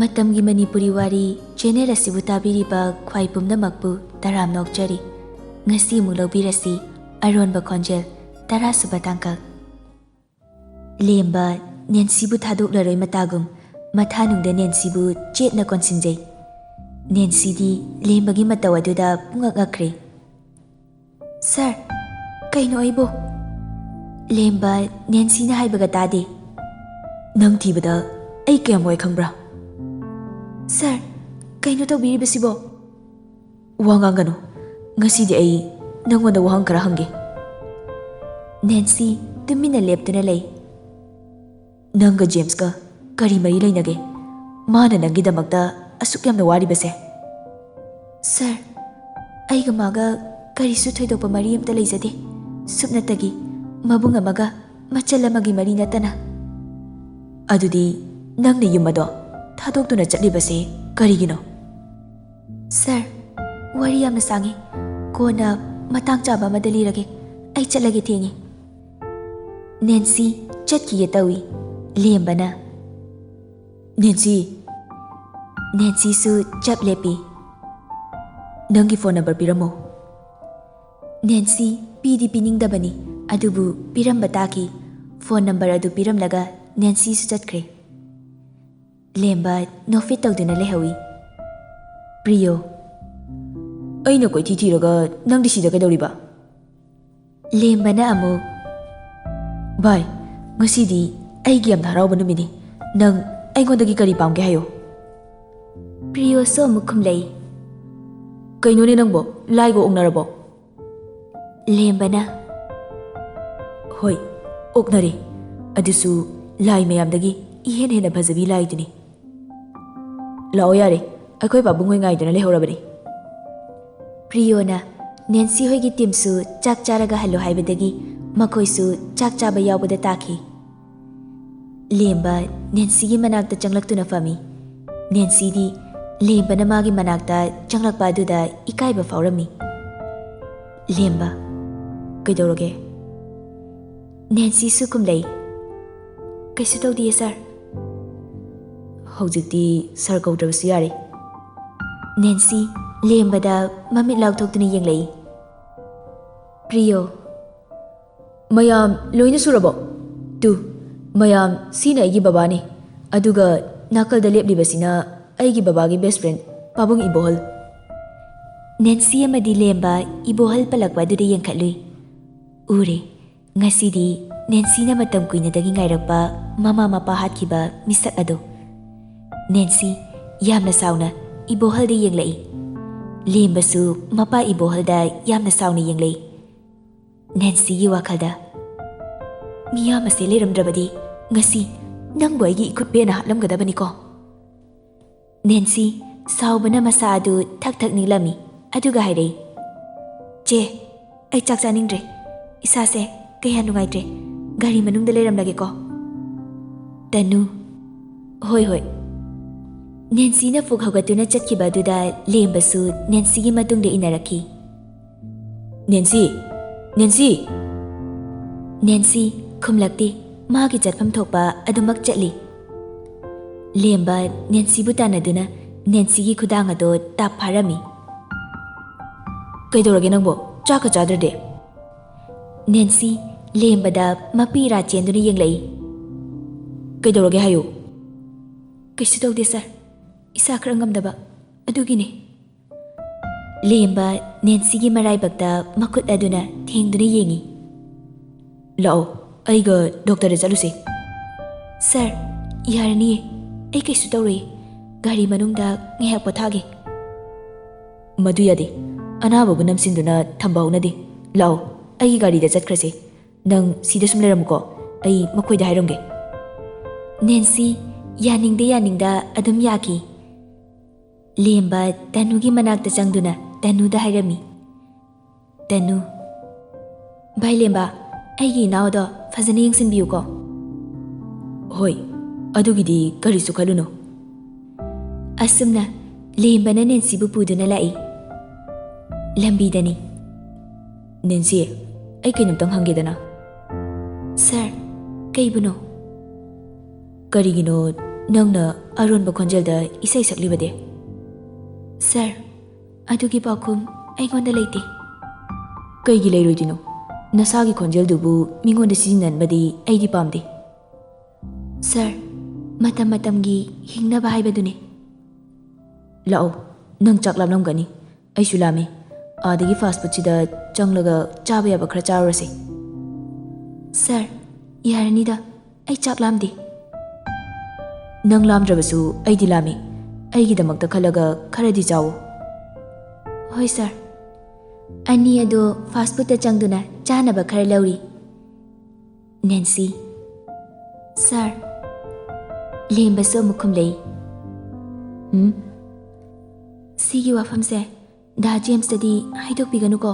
Matamgi Manipuri Wari channel asibu tabiriba khwai pumnamakpu taram nokjari. Ngasi mu laubirasi Aronba Khonjel tarasuba tangkal. Lemba Nancybu thadoklaroi matagum mathanungda Nancybu chetna konsinjai. Nancy di lembagi mataw aduda pungakakre. Sir, kaino aibo? Lemba Nancy na haibaga tade. Nang thibada ai kayam wai khangbra? Sir, kaino tawbiribasibo? Wangangano, ngasidi ai nangonda wahang kara hange. Nancy tumina leptuna lay. Nanga James ka kari mari lainage? Mana nangidamakta asuk yamna waribase? Sir, aiga maga karisu thoidokpa mari amta leizade. Supnatagi mabung amaga machal amagi mari natana. Adudi nangna yumado thadoktuna chatlibase karigino? Sir, wari yamna sangi. Kona matang chaba amada lirage. Ai chatlage thengi. Nancy chatkiye tawi. Lembana. Nancy su chap lepi. Nangi phone number piramo. Nancy pidi piningdabani adubu piramba taki. Phone number adu piramlaga Nancy su chatkre. Lemba no fit tawduna lehawi. Priyo, aina koi thithiraga nangdi sida kaidoriba? Lembana amuk. Bye, ngasidi aigi yamna harauba numini. Nang aigondagi kari pamge hayo? Priyo so amuk khumlai. Kainone nangbo laigo ongnarabo? Lembana. Hoi, oknare. Adusu lai mayamdagi ihen hena bhajabi laiduni. Lao yare, akhoi babungoi ngaiduna lehorabani. Priyona Nancy hoigi timsu chak charaga hallo haibadagi makhoisu chak chaba yaubada taki. Lemba Nancy gi manakta changlaktuna fami. Nancy di lemba na magi manakta changlakpa aduda ikaiba faurami. Lemba, kaidoroge? Nancy su kumlai. Kaisu tawdiye sir? Hojikti sir kaudrabasu yare. Nancy lembada mamit lauthoktuna yenglai. Priyo, mayam loina surabo? Tu mayam sina aigi babani aduga nakalda leplibasina aigi babagi best friend pabung ibohal. Nancy amadi lemba ibohal palakpa aduda yengkhatlui. Ure ngasidi Nancy na matam kuinadagi ngairakpa mama mapa hatkiba misak ado. Nancy yamna sauna ibohal da yenglai. Lembasu mapa ibohal da yamna sauna yenglai. Nancy gi wakhalda miyam ase leramdrabadi ngasi nangbu aigi ikutpena hatlamgadabani ko. Nancy saubana masa adu thak thak nilami aduga hairei. Che, ai chak chaningdre. Isase kaya nungaitre. Gari manungda leramlage ko. Tanu. Hoi. Nancy na fuk haugatuna chatkiba aduda lembasu Nancy gi matungda inaraki. Nancy khumlakti magi chatfam thokpa adumak chatli. Lemba Nancy bu tanaduna Nancy gi khudang ado tap pharami. Kaidorage nangbo chaka chadrade? Nancy lembada mapira chenduna yenglai. Kaidorage hayo? Kaisu tawde sir, isa khara ngamdaba adugine. Lemba Nancy gi maraibakta makut aduna thengduna yengi. Lao, aiga doctor da chaluse. Sir, yarani ai kaisu tawrei. Gari manungda ngihak pothage. Madu yade. Anababu namsinduna thambaunade. Lao, ai gari da chatkrase. Nang sida sum leramuko. Ai makoi da hairamge. Nancy yaningda adum yaki. Lemba Tanu gi manakta changduna Tanu da hairami. Tanu. Bye Lemba. Aigi naudo fazana yengsinbiyu ko. Hoi, adugidi karisu khaluno. Asumna lembana Nancy bu puduna lai. Lambidani. Nancy, ai kainamtang hangedana. Sir, kaibuno? Karigino ꯅꯪꯅ ꯑꯔꯣꯟꯕ ꯈꯣꯟꯖꯦꯜꯗ ꯏꯁꯩ ꯁꯛꯂꯤꯕꯗꯤ? ꯁꯥꯔ, ꯑꯗꯨꯒꯤ ꯄꯥꯎꯈꯨꯝ ꯑꯩꯉꯣꯟꯗ ꯂꯩꯇꯦ꯫ ꯀꯩꯒꯤ ꯂꯩꯔꯣꯏꯗꯣꯏꯅꯣ? ꯅꯁꯥꯒꯤ ꯈꯣꯟꯖꯦꯜꯗꯨꯕꯨ ꯃꯤꯉꯣꯟꯗ ꯁꯤꯖꯤꯟꯅꯕꯗꯤ ꯑꯩꯗꯤ ꯄꯥꯝꯗꯦ꯫ ꯁꯥꯔ, ꯃꯇꯝ ꯃꯇꯝꯒꯤ ꯍꯤꯡꯅꯕ ꯍꯥꯏꯕꯗꯨꯅꯤ꯫ ꯂꯥꯛꯑꯣ, ꯅꯪ ꯆꯥꯛ ꯂꯥꯝꯂꯝꯒꯅꯤ, ꯑꯩꯁꯨ ꯂꯥꯝꯃꯤ꯫ ꯑꯥꯗꯒꯤ ꯐꯥꯁ ꯐꯨꯗꯁꯤꯗ ꯆꯪꯂꯒ ꯆꯥꯕ ꯌꯥꯕ ꯈꯔ ꯆꯥꯔꯨꯔꯁꯤ꯫ ꯁꯥꯔ, ꯌꯥꯔꯅꯤꯗ, ꯑꯩ ꯆꯥꯛ ꯂꯥꯝꯗꯦ꯫ ꯅꯪ ꯂꯥꯝꯗ꯭ꯔꯕꯁꯨ ꯑꯩꯗꯤ ꯂꯥꯝꯃꯤ, ꯑꯩꯒꯤꯗꯃꯛꯇ ꯈꯜꯂꯒ ꯈꯔꯗꯤ ꯆꯥꯋꯣ꯫ ꯍꯣꯏ ꯁꯥꯔ꯫ ꯑꯅꯤ ꯑꯗꯣ ꯐꯥꯁ ꯐꯨꯗꯇ ꯆꯪꯗꯨꯅ ꯆꯥꯅꯕ ꯈꯔ ꯂꯧꯔꯤ꯫ ꯅꯦꯟꯁꯤ: ꯁꯥꯔ꯫ ꯂꯦꯝꯕꯁꯨ ꯑꯃꯨꯛ ꯈꯨꯝꯂꯛꯏ: ꯁꯤꯒꯤ ꯋꯥꯐꯝꯁꯦ ꯗꯥ ꯖꯦꯝꯁꯇꯗꯤ ꯍꯥꯏꯗꯣꯛꯄꯤꯒꯅꯨꯀꯣ꯫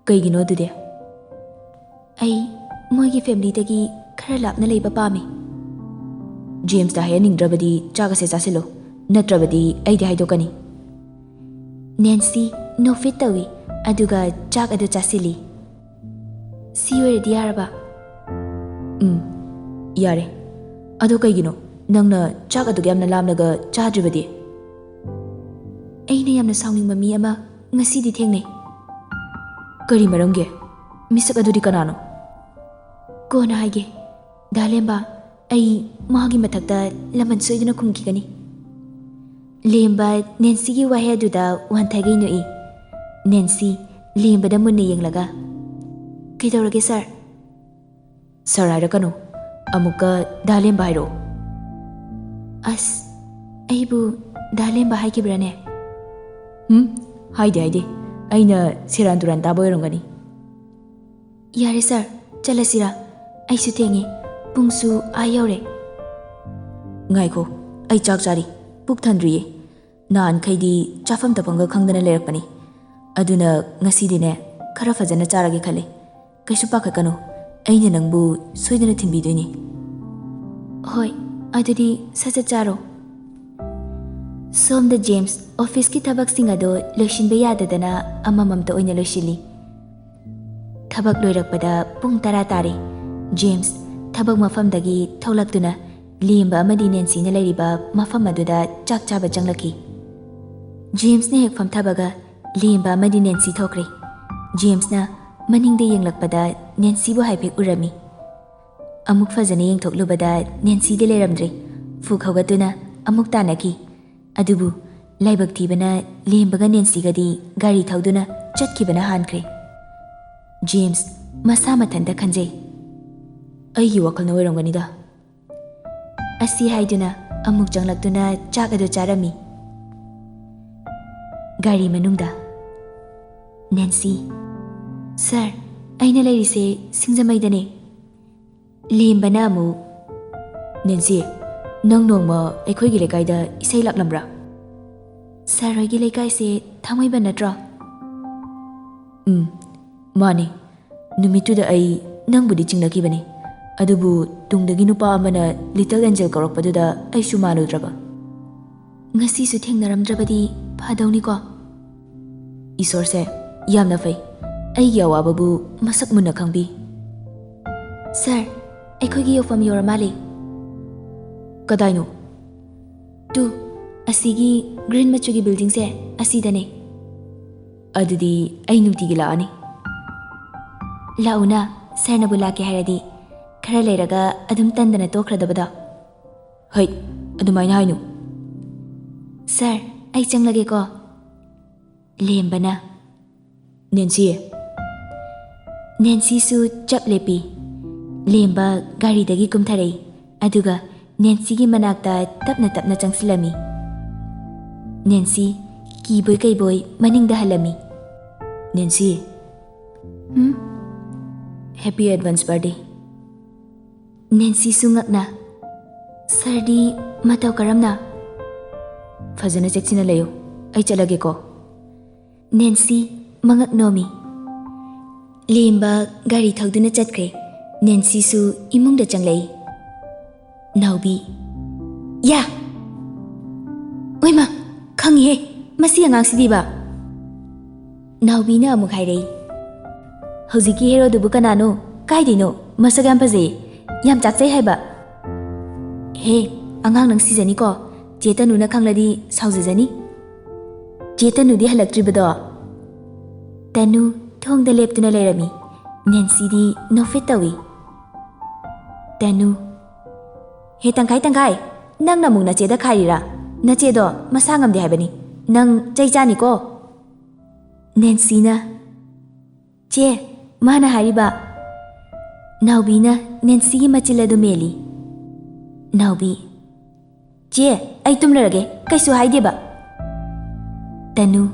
ꯀꯩꯒꯤꯅꯣ ꯑꯗꯨꯗꯤ? ꯑꯩ ꯃꯣꯏꯒꯤ ꯐꯦꯃꯤꯂꯤꯗꯒꯤ ꯈꯔ ꯂꯥꯞꯅ ꯂꯩꯕ ꯄꯥꯝꯃꯤ꯫ ꯖꯦꯝꯁꯇ ꯍꯥꯏꯍꯟꯅꯤꯡꯗ꯭ꯔꯕꯗꯤ ꯆꯥꯛ ꯑꯁꯦ ꯆꯥꯁꯤꯜꯂꯣ, ꯅꯠꯇ꯭ꯔꯕꯗꯤ ꯑꯩꯗꯤ ꯍꯥꯏꯗꯣꯛꯀꯅꯤ꯫ ꯅꯦꯟꯁꯤ ꯅꯣꯛꯐꯦꯠ ꯇꯧꯏ, ꯑꯗꯨꯒ ꯆꯥꯛ ꯑꯗꯨ ꯆꯥꯁꯤꯜꯂꯤ꯫ ꯁꯤ ꯑꯣꯏꯔꯗꯤ ꯌꯥꯔꯕ? ꯌꯥꯔꯦ꯫ ꯑꯗꯣ ꯀꯩꯒꯤꯅꯣ ꯅꯪꯅ ꯆꯥꯛ ꯑꯗꯨꯛ ꯌꯥꯝꯅ ꯂꯥꯝꯂꯒ ꯆꯥꯗ꯭ꯔꯤꯕꯗꯤ? ꯑꯩꯅ ꯌꯥꯝꯅ ꯁꯥꯎꯅꯤꯡꯕ ꯃꯤ ꯑꯃ ꯉꯁꯤꯗꯤ ꯊꯦꯡꯅꯩ꯫ ꯀꯔꯤ ꯃꯔꯝꯒꯤ? ꯃꯤꯁꯛ ꯑꯗꯨꯗꯤ ꯀꯅꯥꯅꯣ? ꯀꯣꯟꯅ ꯍꯥꯏꯒꯦ ꯗꯥ ꯂꯦꯝꯕ, ꯑꯩ ꯃꯥꯒꯤ ꯃꯊꯛꯇ ꯂꯃꯟ ꯁꯣꯏꯗꯨꯅ ꯈꯨꯝꯈꯤꯒꯅꯤ꯫ ꯂꯦꯝꯕ ꯅꯦꯟꯁꯤꯒꯤ ꯋꯥꯍꯩ ꯑꯗꯨꯗ ꯋꯥꯟꯊꯒꯩ ꯅꯣꯛꯏ꯫ ꯅꯦꯟꯁꯤ ꯂꯦꯝꯕꯗ ꯃꯨꯟꯅ ꯌꯦꯡꯂꯒ: ꯀꯩꯗꯧꯔꯒꯦ ꯁꯥꯔ? ꯁꯥꯔ ꯍꯥꯏꯔꯛꯀꯅꯨ, ꯑꯃꯨꯛꯀ ꯗꯥ ꯂꯦꯝꯕ ꯍꯥꯏꯔꯛꯑꯣ꯫ ꯑꯁ, ꯑꯩꯕꯨ ꯗꯥ ꯂꯦꯝꯕ ꯍꯥꯏꯈꯤꯕ꯭ꯔꯥꯅꯦ? ꯍꯥꯏꯗꯦ, ꯑꯩꯅ ꯁꯦꯔꯥꯟ ꯇꯨꯔꯥꯟ ꯇꯥꯕ ꯑꯣꯏꯔꯝꯒꯅꯤ꯫ ꯌꯥꯔꯦ ꯁꯥꯔ, ꯆꯠꯂꯁꯤꯔꯥ? ꯑꯩꯁꯨ ꯊꯦꯡꯉꯦ, ꯄꯨꯡꯁꯨ ꯑꯥ ꯌꯧꯔꯦ꯫ ꯉꯥꯏꯈꯣ, ꯑꯩ ꯆꯥꯛ ꯆꯥꯔꯤ, ꯄꯨꯛ ꯊꯟꯗ꯭ꯔꯤꯌꯦ꯫ ꯅꯍꯥꯟꯈꯩꯗꯤ ꯆꯥꯐꯝ ꯇꯥꯐꯝꯒ ꯈꯪꯗꯅ ꯂꯩꯔꯛꯄꯅꯤ, ꯑꯗꯨꯅ ꯉꯁꯤꯗꯤꯅꯦ ꯈꯔ ꯐꯖꯅ ꯆꯥꯔꯒꯦ ꯈꯜꯂꯤ꯫ ꯀꯩꯁꯨ ꯄꯥꯈꯠꯀꯅꯨ, ꯑꯩꯅ ꯅꯪꯕꯨ ꯁꯣꯏꯗꯅ ꯊꯤꯟꯕꯤꯗꯣꯏꯅꯤ꯫ ꯍꯣꯏ, ꯑꯗꯨꯗꯤ ꯁꯠ-ꯁꯠ ꯆꯥꯔꯣ꯫ ꯁꯣꯝꯗ ꯖꯦꯝꯁ ꯑꯣꯐꯤꯁꯀꯤ ꯊꯕꯛꯁꯤꯡ ꯑꯗꯨ ꯂꯣꯏꯁꯤꯟꯕ ꯌꯥꯗꯗꯅ ꯑꯃꯃꯝꯇ ꯑꯣꯏꯅ ꯂꯣꯏꯁꯤꯜꯂꯤ꯫ ꯊꯕꯛ ꯂꯣꯏꯔꯛꯄꯗ ꯄꯨꯡ 10 ꯇꯥꯔꯦ꯫ ꯖꯦꯝꯁ ꯊꯕꯛ ꯃꯐꯝꯗꯒꯤ ꯊꯣꯛꯂꯛꯇꯨꯅ ꯂꯦꯝꯕ ꯑꯃꯗꯤ ꯅꯦꯟꯁꯤꯅ ꯂꯩꯔꯤꯕ ꯃꯐꯝ ꯑꯗꯨꯗ ꯆꯥꯛ ꯆꯥꯕ ꯆꯪꯂꯛꯈꯤ꯫ ꯖꯦꯝꯁꯅ ꯍꯦꯛ ꯐꯝꯊꯕꯒ ꯂꯦꯝꯕ ꯑꯃꯗꯤ ꯅꯦꯟꯁꯤ ꯊꯣꯛꯈ꯭ꯔꯦ꯫ ꯖꯦꯝꯁꯅ ꯃꯅꯤꯡꯗ ꯌꯦꯡꯂꯛꯄꯗ ꯅꯦꯟꯁꯤꯕꯨ ꯍꯥꯏꯐꯦꯠ ꯎꯔꯝꯃꯤ꯫ ꯑꯃꯨꯛ ꯐꯖꯅ ꯌꯦꯡꯊꯣꯛꯂꯨꯕꯗ ꯅꯦꯟꯁꯤꯗꯤ ꯂꯩꯔꯝꯗ꯭ꯔꯦ꯫ ꯐꯨꯛ ꯍꯧꯒꯠꯇꯨꯅ ꯑꯃꯨꯛ ꯇꯥꯟꯅꯈꯤ꯫ ꯑꯗꯨꯕꯨ ꯂꯥꯏꯕꯛ ꯊꯤꯕꯅ ꯂꯦꯝꯕꯒ ꯅꯦꯟꯁꯤꯒꯗꯤ ꯒꯥꯔꯤ ꯊꯧꯗꯨꯅ ꯆꯠꯈꯤꯕꯅ ꯍꯥꯟꯈ꯭ꯔꯦ꯫ ꯖꯦꯝꯁ ꯃꯁꯥ ꯃꯊꯟꯇ ꯈꯟꯖꯩ: ꯑꯩꯒꯤ ꯋꯥꯈꯜꯅ ꯑꯣꯏꯔꯝꯒꯅꯤꯗ꯫ ꯑꯁꯤ ꯍꯥꯏꯗꯨꯅ ꯑꯃꯨꯛ ꯆꯪꯂꯛꯇꯨꯅ ꯆꯥꯛ ꯑꯗꯨ ꯆꯥꯔꯝꯃꯤ꯫ ꯒꯥꯔꯤ ꯃꯅꯨꯡꯗ ꯅꯦꯟꯁꯤ: ꯁꯥꯔ, ꯑꯩꯅ ꯂꯩꯔꯤꯁꯦ ꯁꯤꯡꯖꯃꯩꯗꯅꯦ꯫ ꯂꯦꯝꯕꯅ ꯑꯃꯨꯛ: ꯅꯦꯟꯁꯤ, ꯅꯪ ꯅꯣꯡꯃ ꯑꯩꯈꯣꯏꯒꯤ ꯂꯩꯀꯥꯏꯗ ꯏꯁꯩ ꯂꯥꯛꯂꯝꯕ꯭ꯔꯥ? ꯁꯥꯔ ꯍꯣꯏꯒꯤ ꯂꯩꯀꯥꯏꯁꯦ ꯊꯥꯡꯃꯩꯕꯟ ꯅꯠꯇ꯭ꯔꯣ? ꯃꯥꯅꯤ꯫ ꯅꯨꯃꯤꯠꯇꯨꯗ ꯑꯩ ꯅꯪꯕꯨꯗꯤ ꯆꯤꯡꯅꯈꯤꯕꯅꯤ, ꯑꯗꯨꯕꯨ ꯇꯨꯡꯗꯒꯤ ꯅꯨꯄꯥ ꯑꯃꯅ ꯂꯤꯇꯜ ꯑꯦꯟꯖꯦꯜ ꯀꯧꯔꯛꯄꯗꯨꯗ ꯑꯩꯁꯨ ꯃꯥꯜꯂꯨꯗ꯭ꯔꯕ꯫ ꯉꯁꯤꯁꯨ ꯊꯦꯡꯅꯔꯝꯗ꯭ꯔꯕꯗꯤ ꯐꯗꯧꯅꯤꯀꯣ? ꯏꯁꯣꯔꯁꯦ ꯌꯥꯝꯅ ꯐꯩ, ꯑꯩꯒꯤ ꯑꯋꯥꯕꯕꯨ ꯃꯁꯛ ꯃꯨꯟꯅ ꯈꯪꯕꯤ꯫ ꯁꯥꯔ, ꯑꯩꯈꯣꯏꯒꯤ ꯌꯧꯐꯝ ꯌꯧꯔ ꯃꯥꯜꯂꯦ꯫ ꯀꯗꯥꯏꯅꯣ? ꯑꯁꯤꯒꯤ ꯒ꯭ꯔꯤꯟ ꯃꯆꯨꯒꯤ ꯕꯤꯜꯗꯤꯡꯁꯦ ꯑꯁꯤꯗꯅꯦ꯫ ꯑꯗꯨꯗꯤ ꯑꯩ ꯅꯨꯡꯇꯤꯒꯤ ꯂꯥꯛꯑꯅꯤ꯫ ꯂꯥꯛꯎꯅ, ꯁꯥꯔꯅꯕꯨ ꯂꯥꯛꯀꯦ ꯍꯥꯏꯔꯗꯤ ꯈꯔ ꯂꯩꯔꯒ ꯑꯗꯨꯝ ꯇꯟꯗꯅ ꯇꯣꯛꯈ꯭ꯔꯗꯕꯗꯣ꯫ ꯍꯩ, ꯑꯗꯨꯃꯥꯏꯅ ꯍꯥꯏꯅꯨ꯫ ꯁꯥꯔ, ꯑꯩ ꯆꯪꯂꯒꯦꯀꯣ꯫ ꯂꯦꯝꯕꯅ: ꯅꯦꯟꯁꯤ. ꯅꯦꯟꯁꯤꯁꯨ ꯆꯞ ꯂꯦꯞꯄꯤ꯫ ꯂꯦꯝꯕ ꯒꯥꯔꯤꯗꯒꯤ ꯀꯨꯝꯊꯔꯛꯏ, ꯑꯗꯨꯒ ꯅꯦꯟꯁꯤꯒꯤ ꯃꯅꯥꯛꯇ ꯇꯞꯅ ꯇꯞꯅ ꯆꯪꯁꯤꯜꯂꯝꯃꯤ꯫ ꯅꯦꯟꯁꯤ ꯀꯤꯕꯣꯏ ꯀꯩꯕꯣꯏ ꯃꯅꯤꯡꯗ ꯍꯜꯂꯝꯃꯤ꯫ ꯅꯦꯟꯁꯤ. ꯍꯦꯄꯤ ꯑꯦꯗꯚꯥꯟꯁ ꯕꯥꯔꯗꯦ. ꯅꯦꯟꯁꯤꯁꯨ ꯉꯛꯅ: ꯁꯥꯔꯗꯤ ꯃꯇꯧ ꯀꯔꯝꯅ? ꯐꯖꯅ ꯆꯦꯛꯁꯤꯟꯅ ꯂꯩꯌꯨ, ꯑꯩ ꯆꯠꯂꯒꯦꯀꯣ꯫ ꯅꯦꯟꯁꯤ ꯃꯉꯛ ꯅꯣꯝꯃꯤ꯫ ꯂꯦꯝꯕ ꯒꯥꯔꯤ ꯊꯧꯗꯨꯅ ꯆꯠꯈ꯭ꯔꯦ꯫ ꯅꯦꯟꯁꯤꯁꯨ ꯏꯃꯨꯡꯗ ꯆꯪꯂꯛꯏ꯫ ꯅꯥꯎꯕꯤ: ꯌꯥ! ꯑꯣꯏꯃꯥ, ꯈꯪꯉꯤꯍꯦ, ꯃꯁꯤ ꯑꯉꯥꯡꯁꯤꯗꯤꯕ꯫ ꯅꯥꯎꯕꯤꯅ ꯑꯃꯨꯛ ꯍꯥꯏꯔꯛꯏ: ꯍꯧꯖꯤꯛꯀꯤ ꯍꯦꯔꯣꯗꯨꯕꯨ ꯀꯅꯥꯅꯣ? ꯀꯥꯏꯗꯩꯅꯣ? ꯃꯁꯛ ꯌꯥꯝ ꯐꯖꯩ, ꯌꯥꯝ ꯆꯥꯛꯆꯩ ꯍꯥꯏꯕ꯫ He, angang nang sijani ko. Chetanu na khangladi saujajani. Chetanu di halaktribado. Tanu thong da leptuna leirami. Nancy di no fit tawi. Tanu. He tangkai. Nang namung na cheda khairira. Na chedo masangam di haibani. Nang chai chani ko. Nancy na. Che, mana hariba. Naubi na Nancy gi machiladu meli. Naubi. Che, ai tumlarage. Kaisu haideba. Tanu.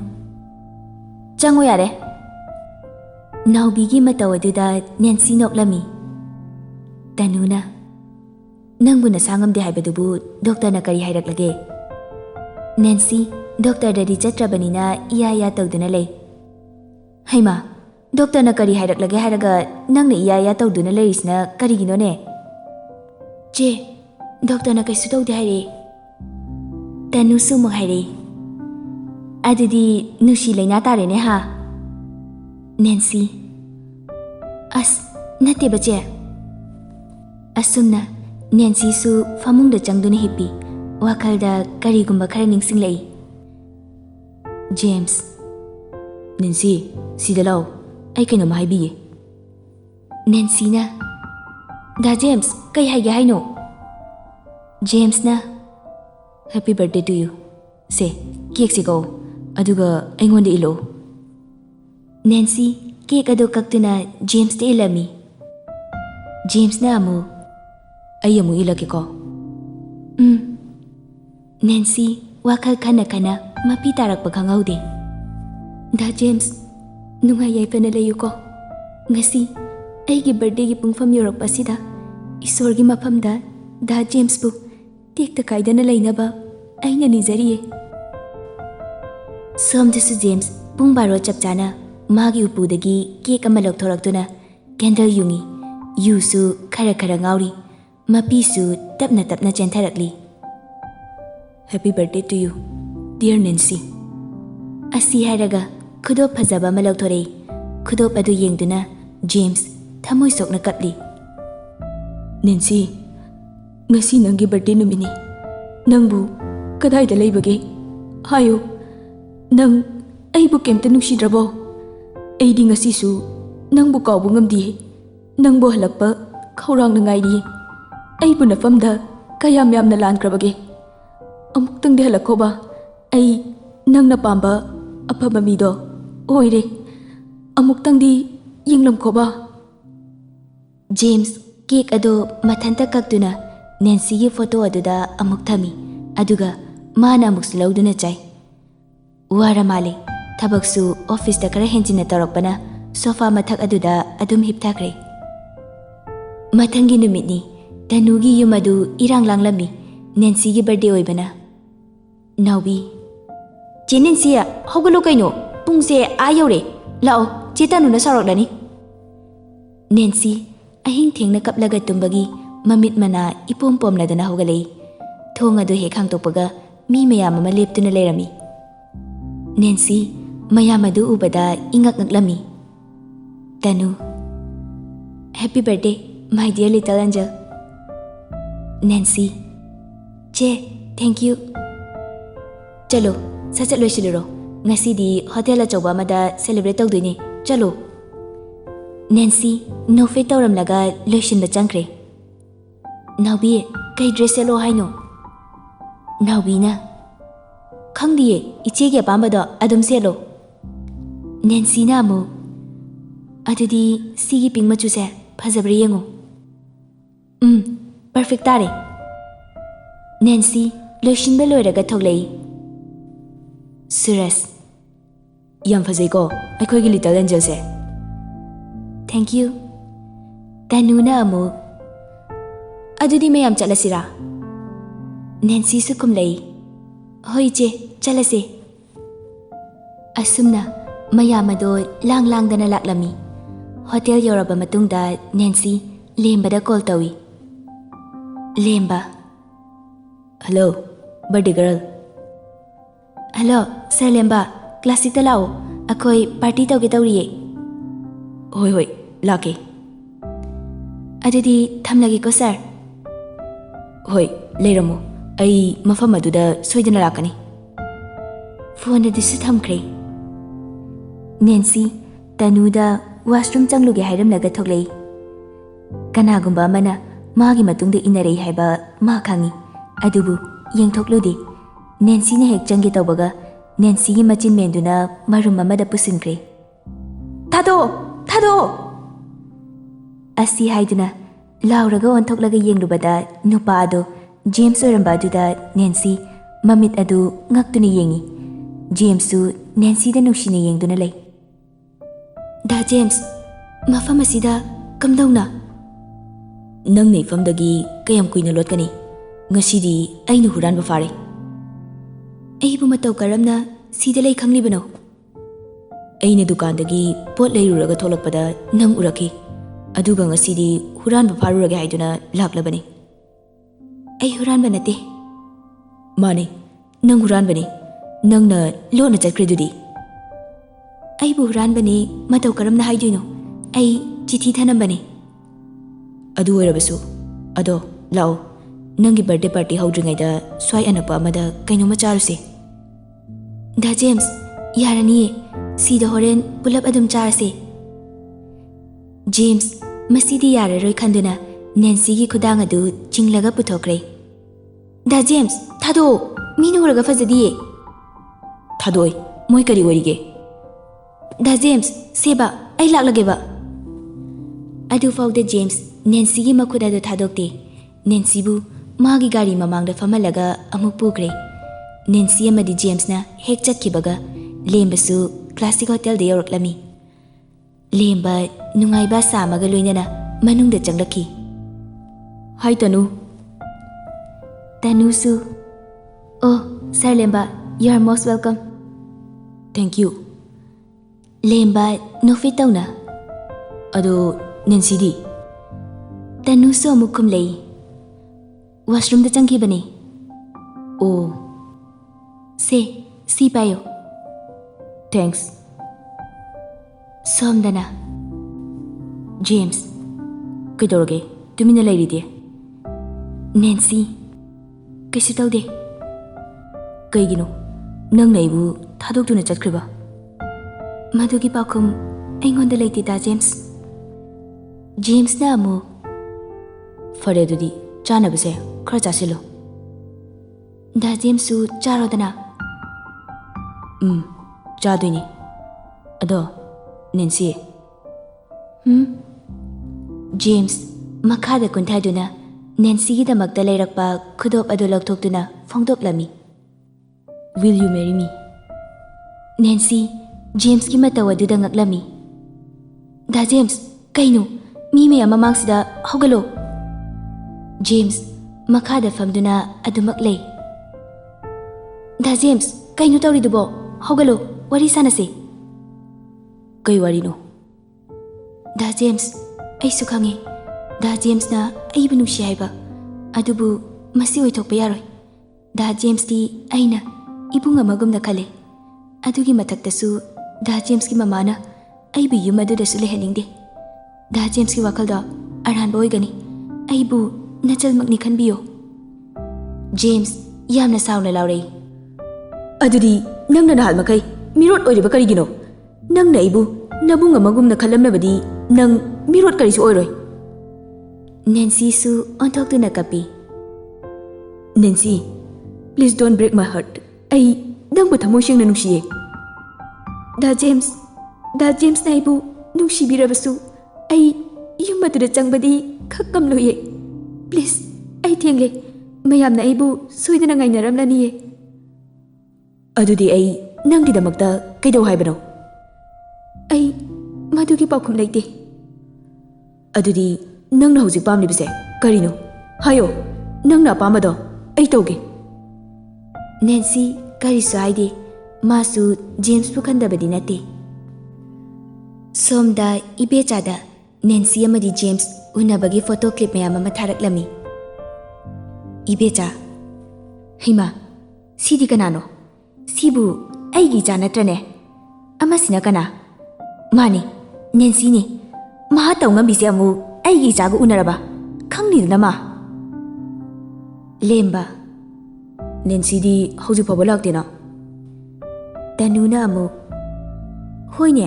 Chango yare. Naubi gi mataw aduda Nancy noklami. Tanu na. Nangbu na sangam di haibadubu doktor na kari hairaklage. Nancy, doktor dadi chatrabani na iya tawduna lay. Haima, doktor na kari hairaklage hairaga nang na iya tawduna layis na kari gino ne. Che, doktor na kaisu tawdi haire. Tanu sumang haire. Adudi nushi layna tare ne ha. Nancy. As, nate ba che? Asumna, Nancy su famung da changduna hippi. Wakal da karigumba khara ningsing lay. James. Nancy, sida law. Ay kaino mahaibiye. Nancy na. Da James, kay haiga haino. James na. Happy birthday to you. Se, cake si ko. Aduga aingonda ilo. Nancy, cake ado kaktuna James da ilami. James na amu. Ay amu ilaki ko. Nancy, wakal kana mapitarak paghangawde. Da James, nungayay panalayo ko. Ngasi, ay gi birthday gi pungfam yorok pasida. Isor gi mapamda, da James bu, tikta kaida na lay na ba, ay nanizariye. Somdasu James, pung baro chapchana, magi upudagi cake amalok thoraktuna, candle yungi, yusu khara ngawri, mapisu tapna chentharakli. Happy birthday to you, dear Nancy. Asi haraga, khudop phajaba malok thorei, khudop adu yengduna, James, thamoi sokna kapli. Nancy, ngasi nangi birthday numini. Nangbu, kadayda laybage? Hayo, nang aibu kemta nungsidrabo. Aidi ngasi su, nangbu kaubu ngamdi. Nangbu halakpa, kaurang na ngaidi. Aibu nafamda, kayam na lankrabage. Amuktang di halako ba? Ay, nang napamba, apaba mido. Oire, amuktang di yinglam ko ba? James, cake ado mathanta kaktuna, Nancy gi photo aduda amuk thami. Aduga, mana amuk silawduna chay. Wara mali, thabaksu office da kara henjina tarakpana, sofa mathak aduda adum hipthakre. Mathangi numitni, Tanugi yumadu irang langlami, Nancy gi birthday oibana. Naubi. Che Nancy ya, hogalo kaino, pungse ayore, lao, chetanu na saroklani. Nancy, ahing thengna kaplaga tumbagi, mamit mana ipom na dana hogalay. Thong ado hek hangtokpaga, mi mayam ama leptuna layrami. Nancy, mayam adu ubada ingak ngaklami. Tanu. Happy birthday, my dear little angel. Nancy. Che, thank you. Chalo, sachalo shiluro. Ngasi di hotel achawba amada celebrate tawduni. Chalo. Nancy, no fit tawramlaga loishinba changkre. Naubi, kay dress selo haino. Naubi na. Khangdiye, ichege apambada adum selo. Nancy na amu. Adudi sigi pink machu se phajabra yengo. Perfect tare. Nancy, loishinba loiraga thoglei. Suresh. Yam phajai ko, aikhoigi little angel se. Thank you. Tanu na amu. Adudi mayam chalasira. Nancy su kumlei. Hoi che, chalase. Asumna, mayam ado lang dana laklami. Hotel yoraba matungda Nancy lemba da call tawi. Lemba. Hello, birthday girl. Hello, Sir Lemba. Classic ta lao. Akoi party tawge tawriye. Hoi, lake. Adudi thamlagi ko sir. Hoi, leiramo. Ai mafam aduda soidana lakani. Phone adisu thamkhre. Nancy, Tanuda washroom changluge hairamlaga thoklei. Kanagumba amana magi matungda inarei haiba ma khangi. Adubu yengthokludi. Nancy na hek changi tawbaga Nancy gi machin menduna marum amada pusinkre. Thado! Thado! Asi haiduna lauraga onthoklaga yenglubada nupa ado James oramba aduda Nancy mamit adu ngaktuna yengi. James su Nancy da nushina yengduna lei. Da James, mafam asida kamdauna. Nang neifamdagi kayam kuina lotkani. Ngasidi ainu huranba fare. Aibu matau karamna sida lei khanglibano. Aina dukandagi pot leiruraga tholakpada nang uraki. Aduga ngasidi huranba faruraga haiduna laklabani. Ai huranba nate. Mane, nang huranbani. Nangna lona chatkredudi. Aibu huranbani matau karamna haiduino. Ai chithi thanambani. Adu oirabasu. Ado lao. Nangi birthday party haudringaida swai anapa amada kainoma charuse. Da James, yarani sida horen pulap adum charase. James, masidi yararoi khanduna Nancy gi khudang adu chinglaga puthokre. Da James, thado, mina uraga fazadiye. Thadoi, moi kari orige. Da James, seba, ai laklageba. Adu fauda James, Nancy gi makhuda do thadokte. Nancy bu magi gari mamangda famalaga amuk pukre. Nancy amadi James na hek chatkibaga lembasu classic hotel de yoraklami. Lemba nungaiba samaga loinana manungda changlaki. Hi Tanu. Tanu su. Oh, Sir Lemba, you are most welcome. Thank you. Lemba no fit tauna. Ado Nancy di. Tanu su amukum lei. Washroom da changki bane. Oh. Si payo. Thanks. Somdana. James. Kidoroge, tumina lairide. Nancy. Kaisi taude. Kaigino. Nang naibu thadokduna chatkriba. Madugi pakhum aingonda leite da James. James na amu. Fare adudi chanabase khara chasilo. Da James su charodana. Chadoini. Ado Nancy. James makhada kunthaduna Nancy gi damakta leirakpa khudop adu lakthoktuna phongdoklami. Will you marry me? Nancy James ki mataw aduda ngaklami. Da James, kaino mi me amamangsida hogalo. James makhada famduna adumak lei. Da James, kaino tawridubo hogalo wari sanase. Kai wari no? Da James, ai su khange. Da James na aibu nusi haiba. Adubu masi oithokpa yaroi. Da James di aina ibung amagumna khale. Adugi mathaktasu Da James ki mamana aibu yum adudasu lehaningde. Da James ki wakalda aranba oigani. Aibu nachalmakni khanbiyo. James yamna sauna laurei. Adudi nangna nahal makai mirot oiriba karigino. Nangna aibu nabung amagumna khalamnabadi nang mirot karisu oiroi. Nancy su onthoktuna kapi. Nancy, please don't break my heart. Ai nangbu thamoi sengna nungsiye. Da James na aibu nungsibirabasu ai yum aduda changbadi khakkamloye. Please, ai thengle mayamna aibu soidana ngainaramlaniye. Adudi ai nangdi damakta kaidau haibano? Ai madugi paukhum leite. Adudi nangna hojik pamlibase karino? Hayo, nangna apamado ai tauge. Nancy karisu haide masu James pu khandabadi nate. Somda ibechada Nancy amadi James unabagi photo clip mayam ama tharaklami. Ibecha, hima, sidi kanano? Sibu aigi janatrane. Amasina kana? Mani, Nancy ni. Maha taungam bise amu aigi jagu unaraba. Khangni nama. Lemba. Nancy di hauji phaba lakdena. Tanuna amu. Hoine,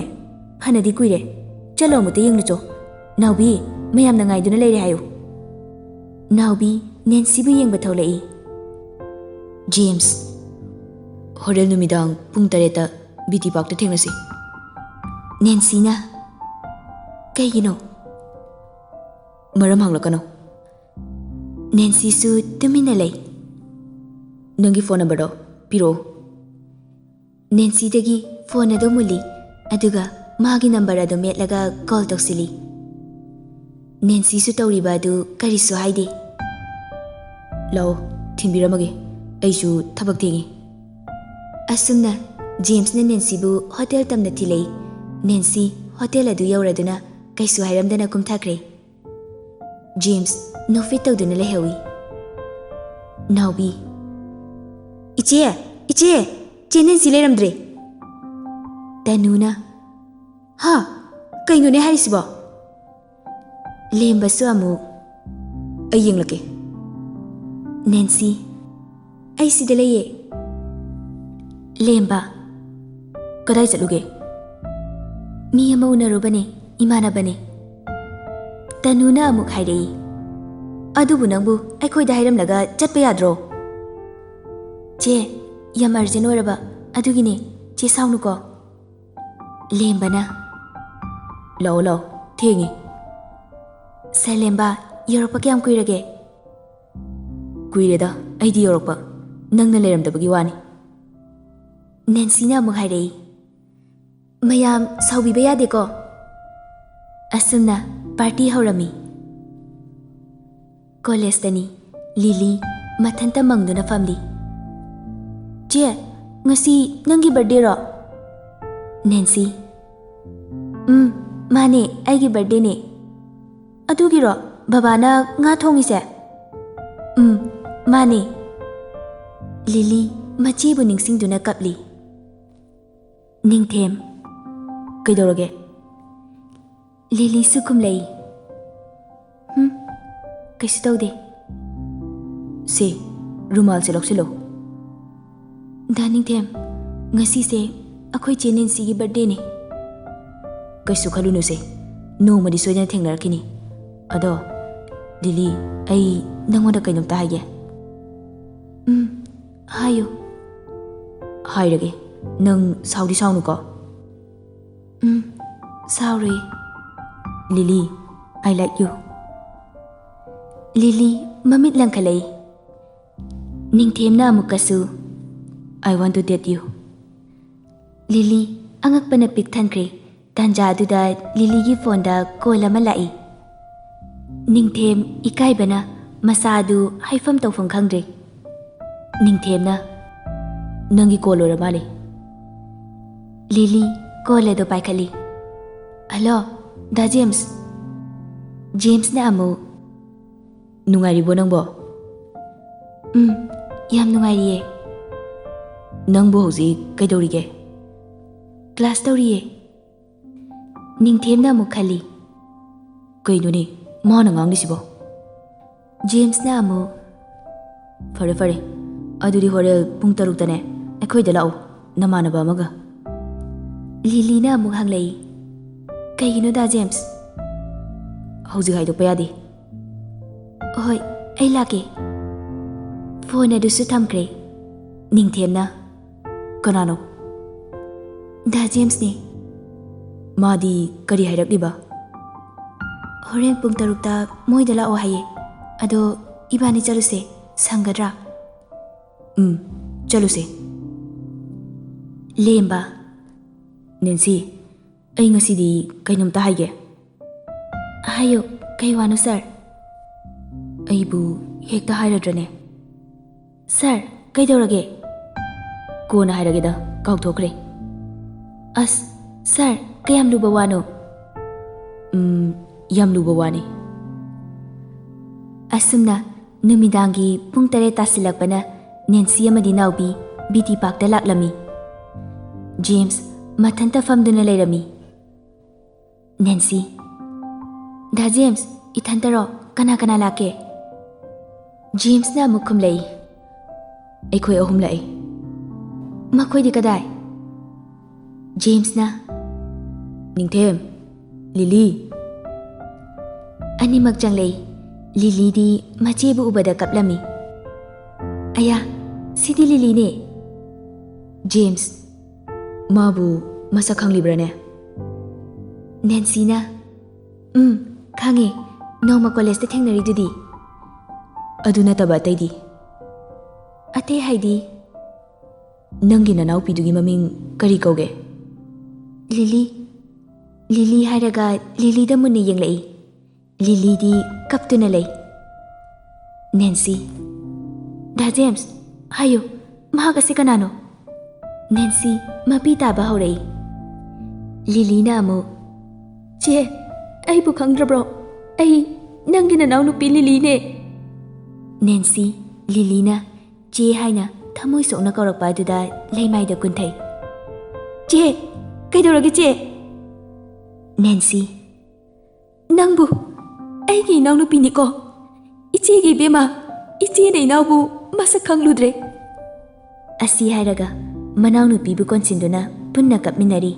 hanadi kuire. Chalo mu te yenglucho. Naubi, mayam na ngaiduna leire hayo. Naubi, Nancy bu yengba tholai. James. Horel numidang pung tareta BT Park ta thengnasi. Nancy na. Kaigino. Maram hanglakano. Nancy su tumina lay. Nangi phone number do piro. Nancy dagi phone ado muli aduga magi number ado metlaga call toksili. Nancy su tawriba adu karisu haide. Lao thinbiramage aisu thabak thengi. Asumna James na Nancy bu hotel tamna thilei. Nancy hotel adu yauraduna kaisu hairamdana kumthakre. James no fit tawduna lehawi. Naubi. Iche Nancy leramdre. Tanuna. Ha, kaino ne haisibo. Lemba su amu. Ayeng lake. Nancy. Ay sida leye. Lemba. Kadai chaluge. Mi ama unarubane, imana bane. Tanuna amuk hairei. Adubu nangbu aikoi da hairam laga chatpa yadro. Che, yam urgent oraba adugine che saunu ko. Lemba na. Lao thengi. Sa lemba yorokpa kyam kuirage. Kuireda aidi yorokpa nangna leramdabagi wani. Nancy na amuk hairei. Mayam saubiba yade ko. Asumna party haurami. College tani Lily mathanta mangduna family. Che, ngasi nangi birthday ro. Nancy. Mane aigi birthday ne. Adugi ro babana nga thongi se. Mane. Lily machi bu ningsingduna kapli. Ningthem. Kaidoroge. Lily sukum lei. Kaisu tawde. Se, rumal se loksilo. Da Ningthem, ngasi se akhoi che Nancy gi birthday ne. Kaisu khalunu se. No madi soidana thengnarakini. Ado, Lily, ai nangoda kainam ta haige. Hayo. Hairage. Nang saudi saunu ko. Sorry. Lily, I like you. Lily, mamit lang kalay. Ningthem na amukasu. I want to date you. Lily, angak panapik thankre. Tanja aduda Lily gi phone da call ama lai. Ningthem ikai bana masadu haifam tawfam khangre. Ningthem na nangi call ora male. Lily call ado paikali. Hello, da James. James na amu. Nungaribo nangbo? Yam nungariye. Nangbo hozi kaidorige? Class tawriye. Ningthem na amu khali. Kaino ne mana nganglisibo? James na amu. Fare. Adudi horel pung 6 tane akhoi da lao namanaba amaga. Lily na amu hanglei. Kaigino da James? Hozi haidokpa yade. Hoi, ai lake. Phone adusu thamkre. Ningthem na. Kanano? Da James ne. Madi kari hairakliba? Horen pung 6 ta moi da lao haye. Ado ibani chaluse sangadra. Chaluse. Lemba. Nancy, ai ngasidi kainam ta haige. Hayo, kai wano sir. Aibu hekta hairadrane. Sir, kaidorage? Kona hairageda kauthokre. Sir, kayam luba wano? Yam luba wani. Asumna numidangi pung 3 tasilakpana Nancy amadi naubi BT Park da laklami. James mathanta famduna leirami. Nancy. Da James, ithantaro kana lake? James na amuk khumlei. Aikhoi ahum lai. Makhoi di kadai. James na. Ningthem. Lily. Animak janglei. Lily di mache bu ubada kaplami. Aya, sidi Lily ne. James. Mabu masak khanglibra ne. Nancy na. Khange. Noma college ta thengnari dudi. Aduna taba taidi. Ate haidi. Nangi nanau pidugi maming kari kauge. Lily. Lily hairaga Lily da munni yenglai. Lily di kaptuna lay. Nancy. Da James. Hayo. Mahaga si kanano. Nancy mapi taba haurai. Lily na amu. Che, ay bu khangdrabro. Ay nangi nanau nupi Lily ne. Nancy, Lily na. Che haina thamoi sokna kaurakpa aduda leimai da kunthai. Che, kaidorage che? Nancy. Nangbu, aigi inau nupi niko. Iche gi bema, iche ne inau bu masak khangludre. Asi hairaga manau nupi bu konsinduna punna kapminari.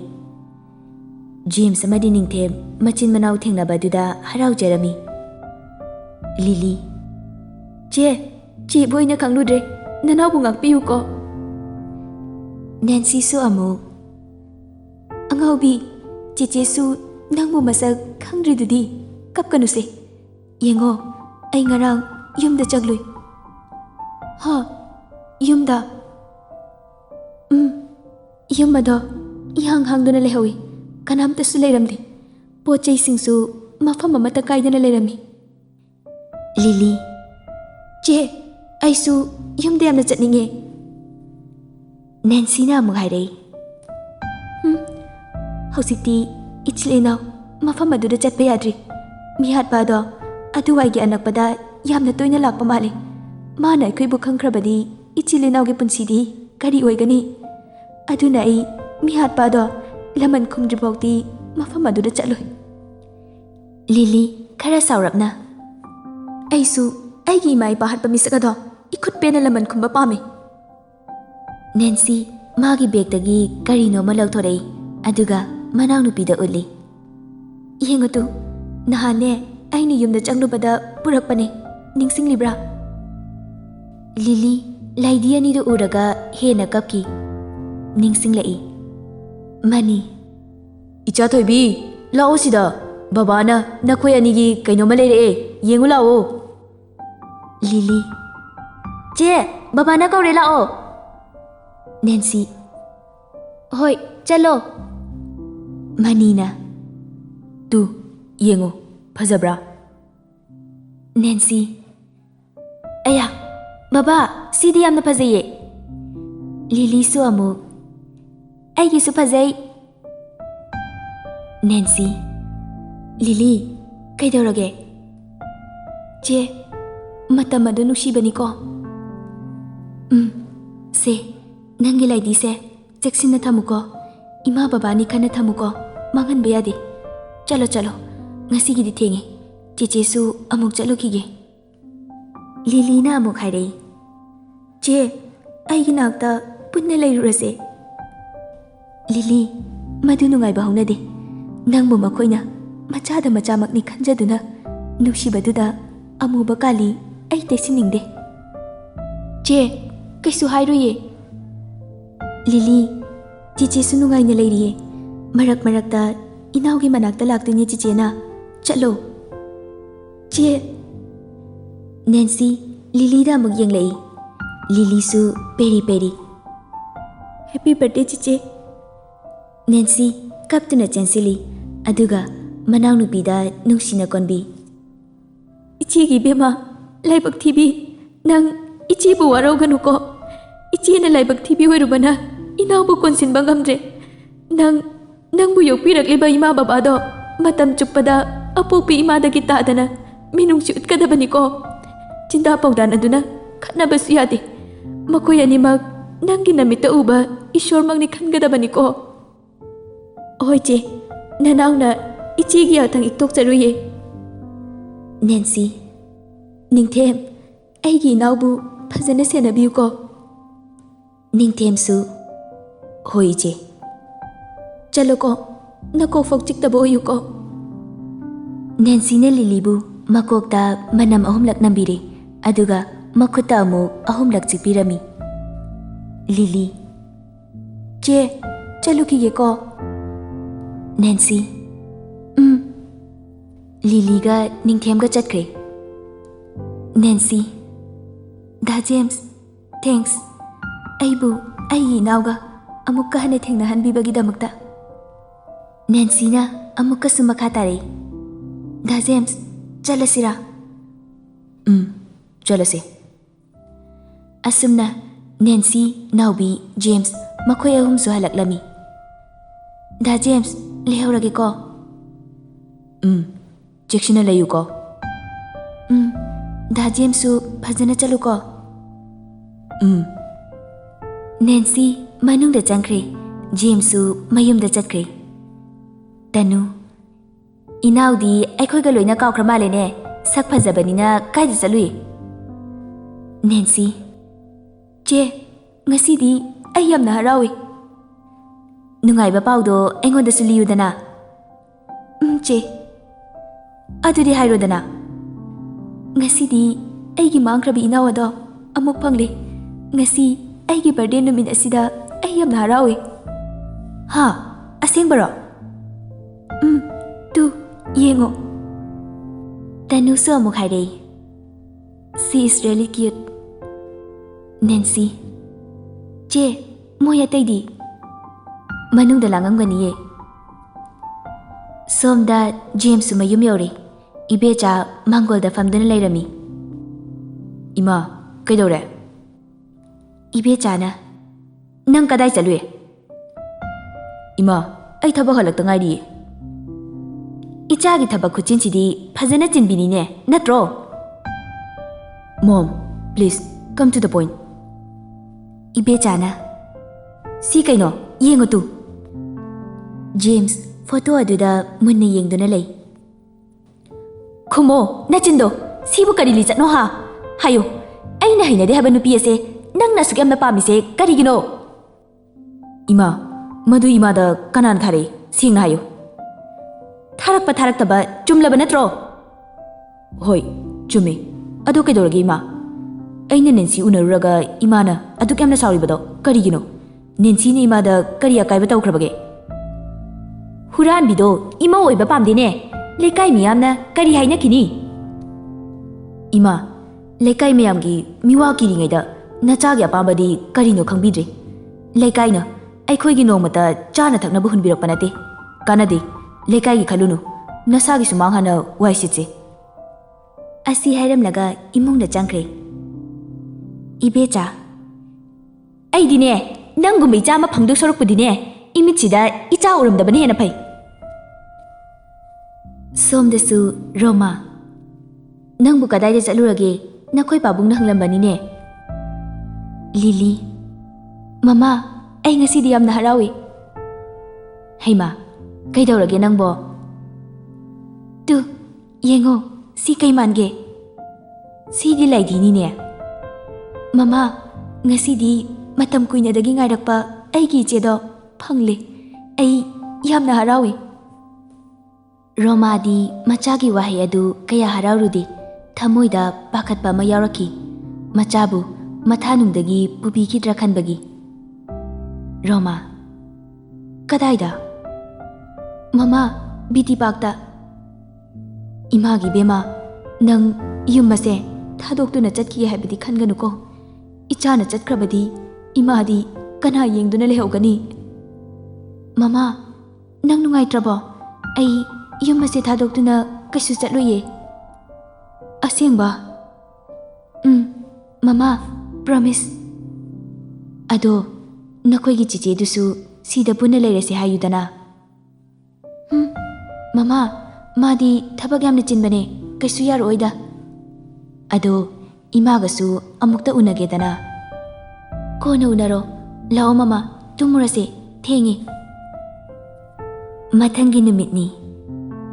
James amadi Ningthem machin manau thengnaba aduda haraujarami. Lily. Che boina khangludre. Nanau bu ngakpiyu ko. Nancy su amu. Angaubi, che su nangbu masak khangdridudi kapkanu se. Yengo, ay ngarang yumda chaglui. Ha, yumda. Yumado ihang-hangduna lehawi. Kanamta su leiramdi. Pochai singsu mafam amata kaidana leirami. Lily. Che, aisu yumda yamna chatninge. Nancy na amuk hairai. Hausikti ichilena mafam aduda chatpa yadri. Mihat bado aduwaigi anakpada yamna toina lakpa male. Mana aikoi khangkrabadi ichilenaugi punsidi kari oigani. Aduna ai mihat bado laman khumdribokti mafam aduda chatloi. Lily khara saurapna. Aisu aigi mai pahatpa misakado ikut pena laman khumba pame. Nancy magi begtagi karino malauthorei aduga manau nupida ulli. Yengatu nahane aini yumda changlubada purakpane ningsinglibra. Lily laidi anidu uraga hena kapki. Ningsinglai. Mani. Icha thoibi lao sida babana nakhoi anigi kainoma leire yengu lao. Lily. Che, babana kaure lao. Nancy. Hoi, chalo. Manina. Tu, yengu, phajabra. Nancy. Aya, baba, sidi yamna phajaye. Lily su amu. Aigi su phajai. Nancy. Lily, kaidorage? Che, matam adu nushibani ko. Se, nangi laidi se, cheksinna thamuko. Ima babani khana thamuko. Mangan bayade. Chalo, ngasi gidi thengi. Cheche su amuk chalo kige. Lily na amuk hairai. Che, aigi nakta punna lairurase. Lily, madu nungai bahaunade. Nangbu makoina machada machamakni khanjaduna nushibaduda amuba kali ai tesiningde. Che, kaisu hairuye. Lily, chiche su nungai na lairiye. Marakta inaugi manakta laktune chiche na. Chalo. Che. Nancy, Lily da amuk yenglai. Lily su peri. Happy birthday chiche. Nancy kaptuna chansili aduga manau nupida nungsina konbi. Ichigi bema laibak thibi nang ichi bu waroganu ko. Ichi na laibak thibi hoirubana inau bu konsin bangamdre. Nang bu yokpirakliba ima babado matam chuppada apopi ima da kitadana minung chut kadabani ko. Chinda pawdan aduna khatnabasu yade. Makoy animak nangi namita uba ishor magni khangadabani ko. Oi che, nanauna ichigi atang iktok charuye. Nancy. Ningthem, ꯑꯩꯒꯤ ꯏꯅꯥꯎꯕꯨ ꯐꯖꯅ ꯁꯦꯟꯅꯕꯤꯌꯨꯀꯣ. ꯅꯤꯡꯊꯦꯝꯁꯨ ꯍꯣꯏ ꯏꯆꯦ. ꯆꯠꯂꯣꯀꯣ, ꯅꯀꯣꯛꯐꯥꯎ ꯆꯤꯛꯇꯕ ꯑꯣꯏꯌꯨꯀꯣ. ꯅꯦꯟꯁꯤꯅ ꯂꯤꯂꯤꯕꯨ ꯃꯀꯣꯛꯇ ꯃꯅꯝ 3ꯂꯛ ꯅꯝꯕꯤꯔꯦ, ꯑꯗꯨꯒ ꯃꯈꯨꯠꯇ ꯑꯃꯨꯛ 3ꯂꯛ ꯆꯤꯛꯄꯤꯔꯝꯃꯤ. ꯂꯤꯂꯤ: ꯆꯦ, ꯆꯠꯂꯨꯈꯤꯒꯦꯀꯣ. ꯅꯦꯟꯁꯤ: ꯂꯤꯂꯤꯒ ꯅꯤꯡꯊꯦꯝꯒ ꯆꯠꯈ꯭ꯔꯦ. ꯅꯦꯟꯁꯤ: ꯗꯥ ꯖꯦꯝꯁ, ꯊꯦꯡꯛꯁ. ꯑꯩꯕꯨ ꯑꯩꯒꯤ ꯏꯅꯥꯎꯒ ꯑꯃꯨꯛꯀ ꯍꯟꯅ ꯊꯦꯡꯅꯍꯟꯕꯤꯕꯒꯤꯗꯃꯛꯇ. ꯅꯦꯟꯁꯤꯅ ꯑꯃꯨꯛꯀꯁꯨ ꯃꯈꯥ ꯇꯥꯔꯛꯏ. ꯗꯥ ꯖꯦꯝꯁ, ꯆꯠꯂꯁꯤꯔꯥ? ꯆꯠꯂꯁꯤ. ꯑꯁꯨꯝꯅ ꯅꯦꯟꯁꯤ, ꯅꯥꯎꯕꯤ, ꯖꯦꯝꯁ ꯃꯈꯣꯏ 3ꯁꯨ ꯍꯜꯂꯛꯂꯝꯃꯤ. ꯗꯥ ꯖꯦꯝꯁ, ꯂꯩꯍꯧꯔꯒꯦꯀꯣ. ꯆꯦꯛꯁꯤꯟꯅ ꯂꯩꯌꯨꯀꯣ. ꯗꯥ ꯖꯦꯝꯁꯁꯨ ꯐꯖꯅ ꯆꯠꯂꯨꯀꯣ. ꯅꯦꯟꯁꯤ ꯃꯅꯨꯡꯗ ꯆꯪꯈ꯭ꯔꯦ. ꯖꯦꯝꯁꯁꯨ ꯃꯌꯨꯝꯗ ꯆꯠꯈ꯭ꯔꯦ. ꯇꯅꯨ: ꯏꯅꯥꯎꯗꯤ ꯑꯩꯈꯣꯏꯒ ꯂꯣꯏꯅ ꯀꯥꯎꯈ꯭ꯔ ꯃꯥꯜꯂꯦꯅꯦ. ꯁꯛ ꯐꯖꯕꯅꯤꯅ ꯀꯥꯏꯗ ꯆꯠꯂꯨꯏ? ꯅꯦꯟꯁꯤ: ꯆꯦ, ꯉꯁꯤꯗꯤ ꯑꯩ ꯌꯥꯝꯅ ꯍꯔꯥꯎꯏ. ꯅꯨꯡꯉꯥꯏꯕ ꯄꯥꯎꯗꯣ ꯑꯩꯉꯣꯟꯗꯁꯨ ꯂꯤꯌꯨꯗꯅ. ꯆꯦ. ꯑꯗꯨꯗꯤ ꯍꯥꯏꯔꯣꯗꯅ. ꯉꯁꯤꯗꯤ ꯑꯩꯒꯤ ꯃꯥꯡꯈ꯭ꯔꯕ ꯏꯅꯥꯎ ꯑꯗꯣ ꯑꯃꯨꯛ ꯐꯪꯂꯦ. ꯉꯁꯤ ꯑꯩꯒꯤ ꯕꯔꯊꯗꯦ ꯅꯨꯃꯤꯠ ꯑꯁꯤꯗ ꯑꯩ ꯌꯥꯝꯅ ꯍꯔꯥꯎꯏ. ꯍꯥ, ꯑꯁꯦꯡꯕꯔꯣ? ꯇꯨ ꯌꯦꯡꯉꯣ. ꯇꯅꯨꯁꯨ ꯑꯃꯨꯛ ꯍꯥꯏꯔꯛꯏ. ꯁꯤ ꯏꯁ ꯔꯤꯌꯦꯂꯤ ꯀ꯭ꯌꯨꯠ. ꯅꯦꯟꯁꯤ: ꯆꯦ, ꯃꯣꯏ ꯑꯇꯩꯗꯤ? ꯃꯅꯨꯡꯗ ꯂꯥꯡꯉꯝꯒꯅꯤꯌꯦ. ꯁꯣꯝꯗ ꯖꯦꯝꯁꯁꯨ ꯃꯌꯨꯝ ꯌꯧꯔꯦ. ꯏꯕꯦꯆꯥ ꯃꯥꯡꯒꯣꯜꯗ ꯐꯝꯗꯨꯅ ꯂꯩꯔꯝꯃꯤ. ꯏꯃꯥ, ꯀꯩꯗꯧꯔꯦ? ꯏꯕꯦꯆꯥꯅ: ꯅꯪ ꯀꯗꯥꯏ ꯆꯠꯂꯨꯏ? ꯏꯃꯥ, ꯑꯩ ꯊꯕꯛ ꯍꯜꯂꯛꯇ ꯉꯥꯏꯔꯤꯌꯦ. ꯏꯆꯥꯒꯤ ꯊꯕꯛ ꯈꯨꯆꯤꯟꯁꯤꯗꯤ ꯐꯖꯅ ꯆꯤꯟꯕꯤꯅꯤꯅꯦ, ꯅꯠꯇ꯭ꯔꯣ? Mom, please come to the point. ꯏꯕꯦꯆꯥꯅ: ꯁꯤ ꯀꯩꯅꯣ, ꯌꯦꯡꯉꯨ ꯇꯨ. ꯖꯦꯝꯁ ꯐꯣꯇꯣ ꯑꯗꯨꯗ ꯃꯨꯟꯅ ꯌꯦꯡꯗꯨꯅ ꯂꯩ. ꯈꯨꯝꯃꯣ, ꯅꯆꯤꯟꯗꯣ. ꯁꯤꯕꯨ ꯀꯔꯤ ꯂꯤꯆꯠꯅꯣ ꯍꯥ? ꯍꯥꯏꯌꯨ, ꯑꯩꯅ ꯍꯩꯅꯗꯦ ꯍꯥꯏꯕ ꯅꯨꯄꯤ ꯑꯁꯦ ꯅꯪꯅ ꯑꯁꯨꯛ ꯌꯥꯝꯅ ꯄꯥꯝꯃꯤꯁꯦ ꯀꯔꯤꯒꯤꯅꯣ? ꯏꯃꯥ, ꯃꯗꯨ ꯏꯃꯥꯗ ꯀꯅꯥꯅ ꯊꯥꯔꯛꯏ? ꯁꯦꯡꯅ ꯍꯥꯏꯌꯨ. ꯊꯥꯔꯛꯄ ꯊꯥꯔꯛꯇꯕ ꯆꯨꯝꯂꯕ ꯅꯠꯇ꯭ꯔꯣ? ꯍꯣꯏ, ꯆꯨꯝꯃꯤ. ꯑꯗꯣ ꯀꯩꯗꯧꯔꯒꯦ ꯏꯃꯥ? ꯑꯩꯅ ꯅꯦꯟꯁꯤ ꯎꯅꯔꯨꯔꯒ ꯏꯃꯥꯅ ꯑꯗꯨꯛ ꯌꯥꯝꯅ ꯁꯥꯎꯔꯤꯕꯗꯣ ꯀꯔꯤꯒꯤꯅꯣ? ꯅꯦꯟꯁꯤꯅ ꯏꯃꯥꯗ ꯀꯔꯤ ꯑꯀꯥꯏꯕ ꯇꯧꯈ꯭ꯔꯕꯒꯦ? ꯍꯨꯔꯥꯟꯕꯤꯗꯣ ꯏꯃꯧ ꯑꯣꯏꯕ ꯄꯥꯝꯗꯦꯅꯦ. ꯂꯩꯀꯥꯏ ꯃꯤꯌꯥꯝꯅ ꯀꯔꯤ ꯍꯥꯏꯅꯈꯤꯅꯤ? ꯏꯃꯥ, ꯂꯩꯀꯥꯏ ꯃꯌꯥꯝꯒꯤ ꯃꯤꯋꯥ ꯀꯤꯔꯤꯉꯩꯗ ꯅꯆꯥꯒꯤ ꯑꯄꯥꯝꯕꯗꯤ ꯀꯔꯤꯅꯣ ꯈꯪꯕꯤꯗ꯭ꯔꯤ. ꯂꯩꯀꯥꯏꯅ ꯑꯩꯈꯣꯏꯒꯤ ꯅꯣꯡꯃꯇ ꯆꯥꯅ ꯊꯛꯅꯕ ꯍꯨꯟꯕꯤꯔꯛꯄ ꯅꯠꯇꯦ. ꯀꯥꯟꯅꯗꯦ. ꯂꯩꯀꯥꯏꯒꯤ ꯈꯜꯂꯨꯅꯨ. ꯅꯁꯥꯒꯤꯁꯨ ꯃꯥꯡ ꯍꯥꯟꯅ ꯋꯥꯏ ꯁꯤꯠꯁꯦ. ꯑꯁꯤ ꯍꯥꯏꯔꯝꯂꯒ ꯏꯃꯨꯡꯗ ꯆꯪꯈ꯭ꯔꯦ. ꯏꯕꯦꯆꯥ: ꯑꯩꯗꯤꯅꯦ, ꯅꯪꯒꯨꯝꯕ ꯏꯆꯥ ꯑꯃ ꯐꯪꯗꯣꯏ ꯁꯔꯨꯛꯄꯨꯗꯤꯅꯦ, ꯏꯃꯤꯠꯁꯤꯗ ꯏꯆꯥ ꯎꯔꯝꯗꯕꯅ ꯍꯦꯟꯅ ꯐꯩ. ꯁꯣꯝꯗꯁꯨ ꯔꯣꯃꯥ: ꯅꯪꯕꯨ ꯀꯗꯥꯏꯗ ꯆꯠꯂꯨꯔꯒꯦ? ꯅꯈꯣꯏ ꯄꯥꯕꯨꯡꯅ ꯍꯪꯂꯝꯕꯅꯤꯅꯦ. ꯂꯤꯂꯤ: ꯃꯃꯥ, ꯑꯩ ꯉꯁꯤꯗꯤ ꯌꯥꯝꯅ ꯍꯔꯥꯎꯏ. ꯍꯩꯃꯥ, ꯀꯩꯗꯧꯔꯒꯦ ꯅꯪꯕꯣ? ꯇꯨ ꯌꯦꯡꯉꯣ, ꯁꯤ ꯀꯩ ꯃꯥꯟꯒꯦ? ꯁꯤꯗꯤ ꯂꯥꯏꯙꯤꯅꯤꯅꯦ. ꯃꯃꯥ, ꯉꯁꯤꯗꯤ ꯃꯇꯝ ꯀꯨꯏꯅꯗꯒꯤ ꯉꯥꯏꯔꯛꯄ ꯑꯩꯒꯤ ꯏꯆꯦꯗꯣ ꯐꯪꯂꯦ. ꯑꯩ ꯌꯥꯝꯅ ꯍꯔꯥꯎꯏ. ꯔꯣꯃꯥꯗꯤ ꯃꯆꯥꯒꯤ ꯋꯥꯍꯩ ꯑꯗꯨ ꯀꯌꯥ ꯍꯔꯥꯎꯔꯨꯗꯦ. ꯊꯃꯣꯏꯗ ꯄꯥꯈꯠꯄ ꯑꯃ ꯌꯥꯎꯔꯛꯈꯤ. ꯃꯆꯥꯕꯨ ꯃꯊꯥꯅꯨꯡꯗꯒꯤ ꯄꯨꯕꯤꯈꯤꯗ꯭ꯔꯥ ꯈꯟꯕꯒꯤ. ꯔꯣꯃꯥ: ꯀꯗꯥꯏꯗ? ꯃꯃꯥ, ꯕꯤꯇꯤ ꯄꯥꯛꯇ. ꯏꯃꯥꯒꯤ ꯕꯦꯃꯥ, ꯅꯪ ꯌꯨꯝ ꯑꯁꯦ ꯊꯥꯗꯣꯛꯇꯨꯅ ꯆꯠꯈꯤꯒꯦ ꯍꯥꯏꯕꯗꯤ ꯈꯟꯒꯅꯨꯀꯣ. ꯏꯆꯥꯅ ꯆꯠꯈ꯭ꯔꯕꯗꯤ ꯏꯃꯥꯗꯤ ꯀꯅꯥ ꯌꯦꯡꯗꯨꯅ ꯂꯩꯍꯧꯒꯅꯤ? ꯃꯃꯥ, ꯅꯪ ꯅꯨꯡꯉꯥꯏꯇ꯭ꯔꯕꯣ? ꯑꯩ ꯌꯨꯝ ꯑꯁꯦ ꯊꯥꯗꯣꯛꯇꯨꯅ ꯀꯩꯁꯨ ꯆꯠꯂꯣꯏꯌꯦ. ꯑꯁꯦꯡꯕ? ꯃꯃꯥ, ꯄ꯭ꯔꯣꯃꯤꯁ. ꯑꯗꯣ ꯅꯈꯣꯏꯒꯤ ꯆꯤꯆꯦꯗꯨꯁꯨ ꯁꯤꯗ ꯄꯨꯟꯅ ꯂꯩꯔꯁꯦ ꯍꯥꯏꯌꯨꯗꯅ. ꯃꯃꯥ, ꯃꯥꯗꯤ ꯊꯕꯛ ꯌꯥꯝꯅ ꯆꯤꯟꯕꯅꯦ, ꯀꯩꯁꯨ ꯌꯥꯔꯛꯑꯣꯏꯗ. ꯑꯗꯣ ꯏꯃꯥꯒꯁꯨ ꯑꯃꯨꯛꯇ ꯎꯅꯒꯦꯗꯅ. ꯀꯣꯟꯅ ꯎꯅꯔꯣ. ꯂꯥꯛꯑꯣ ꯃꯃꯥ, ꯇꯨꯝꯃꯨꯔꯁꯦ, ꯊꯦꯡꯉꯦ. ꯃꯊꯪꯒꯤ ꯅꯨꯃꯤꯠꯅꯤ.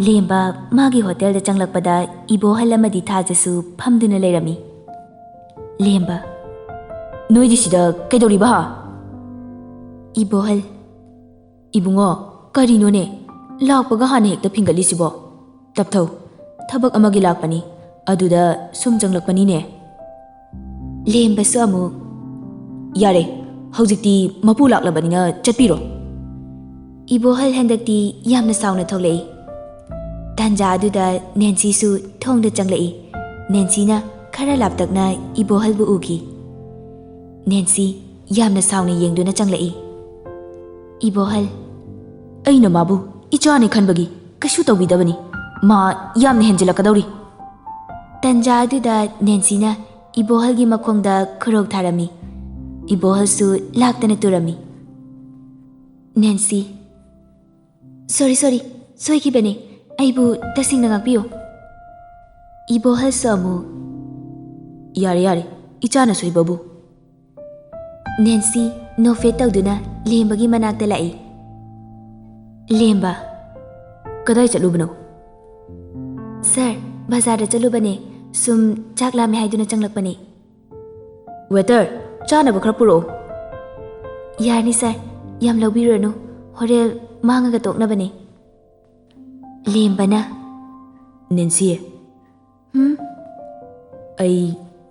ꯂꯦꯝꯕ ꯃꯥꯒꯤ ꯍꯣꯇꯦꯜꯗ ꯆꯪꯂꯛꯄꯗ ꯏꯕꯣꯍꯜ ꯑꯃꯗꯤ ꯊꯥꯖꯁꯨ ꯐꯝꯗꯨꯅ ꯂꯩꯔꯝꯃꯤ. ꯂꯦꯝꯕ ꯅꯣꯏꯗꯤ ꯁꯤꯗ ꯀꯩꯗꯧꯔꯤꯕ ꯍꯥ? ꯏꯕꯣꯍꯜ ꯏꯕꯨꯡꯉꯣ ꯀꯔꯤꯅꯣꯅꯦ ꯂꯥꯛꯄꯒ ꯍꯥꯟꯅ ꯍꯦꯛꯇ ꯐꯤꯡꯒꯠꯂꯤꯁꯤꯕꯣ? ꯇꯞꯊꯧ ꯊꯕꯛ ꯑꯃꯒꯤ ꯂꯥꯛꯄꯅꯤ ꯑꯗꯨꯗ ꯁꯨꯝ ꯆꯪꯂꯛꯄꯅꯤꯅꯦ. ꯂꯦꯝꯕꯁꯨ ꯑꯃꯨꯛ ꯌꯥꯔꯦ ꯍꯧꯖꯤꯛꯇꯤ ꯃꯄꯨ ꯂꯥꯛꯂꯕꯅꯤꯅ ꯆꯠꯄꯤꯔꯣ. ꯏꯕꯣꯍꯜ ꯍꯟꯗꯛꯇꯤ ꯌꯥꯝꯅ ꯁꯥꯎꯅ ꯊꯣꯛꯂꯛꯏ. ꯇꯥꯟꯖꯥ ꯑꯗꯨꯗ ꯅꯦꯟꯁꯤꯁꯨ ꯊꯣꯡꯗ ꯆꯪꯂꯛꯏ. ꯅꯦꯟꯁꯤꯅ ꯈꯔ ꯂꯥꯞꯇꯛꯅ ꯏꯕꯣꯍꯜꯕꯨ ꯎꯈꯤ. ꯅꯦꯟꯁꯤ ꯌꯥꯝꯅ ꯁꯥꯎꯅ ꯌꯦꯡꯗꯨꯅ ꯆꯪꯂꯛꯏ. ꯏꯕꯣꯍꯜ ꯑꯩꯅ ꯃꯥꯕꯨ ꯏꯆꯥꯅꯤ ꯈꯟꯕꯒꯤ ꯀꯩꯁꯨ ꯇꯧꯕꯤꯗꯕꯅꯤ. ꯃꯥ ꯌꯥꯝꯅ ꯍꯦꯟꯖꯤꯜꯂꯛꯀꯗꯧꯔꯤ. ꯇꯥꯟꯖꯥ ꯑꯗꯨꯗ ꯅꯦꯟꯁꯤꯅ ꯏꯕꯣꯍꯜꯒꯤ ꯃꯈꯣꯡꯗ ꯈꯨꯔꯧ ꯊꯥꯔꯝꯃꯤ. ꯏꯕꯣꯍꯜꯁꯨ ꯂꯥꯛꯇꯅ ꯇꯨꯔꯝꯃꯤ. ꯅꯦꯟꯁꯤ ꯁꯣꯔꯤ ꯁꯣꯏꯈꯤꯕꯅꯦ. ꯑꯩꯕꯨ ꯇꯁꯦꯡꯅ ꯉꯥꯛꯄꯤꯌꯨ. ꯏꯕꯣꯍꯜꯁꯨ ꯑꯃꯨꯛ ꯌꯥꯔꯦ ꯏꯆꯥꯅ ꯁꯣꯏꯕꯕꯨ. ꯅꯦꯟꯁꯤ ꯅꯣꯐꯦꯠ ꯇꯧꯗꯨꯅ ꯂꯦꯝꯕꯒꯤ ꯃꯅꯥꯛꯇ ꯂꯥꯛꯏ. ꯂꯦꯝꯕ ꯀꯗꯥꯏ ꯆꯠꯂꯨꯕꯅꯣ? ꯁꯥꯔ ꯕꯖꯥꯔꯗ ꯆꯠꯂꯨꯕꯅꯦ. ꯁꯨꯝ ꯆꯥꯛ ꯂꯥꯝꯃꯦ ꯍꯥꯏꯗꯨꯅ ꯆꯪꯂꯛꯄꯅꯦ. ꯋꯦꯇꯔ ꯆꯥꯅꯕ ꯈꯔ ꯄꯨꯔꯛꯑꯣ. ꯌꯥꯔꯅꯤ ꯁꯥꯔ ꯌꯥꯝ ꯂꯧꯕꯤꯔꯨꯔꯅꯨ. ꯍꯣꯔꯦꯟ ꯃꯥꯡꯉꯒ ꯇꯣꯛꯅꯕꯅꯦ. ꯂꯦꯝꯕꯅ ꯅꯦꯟꯁꯤ ꯑꯩ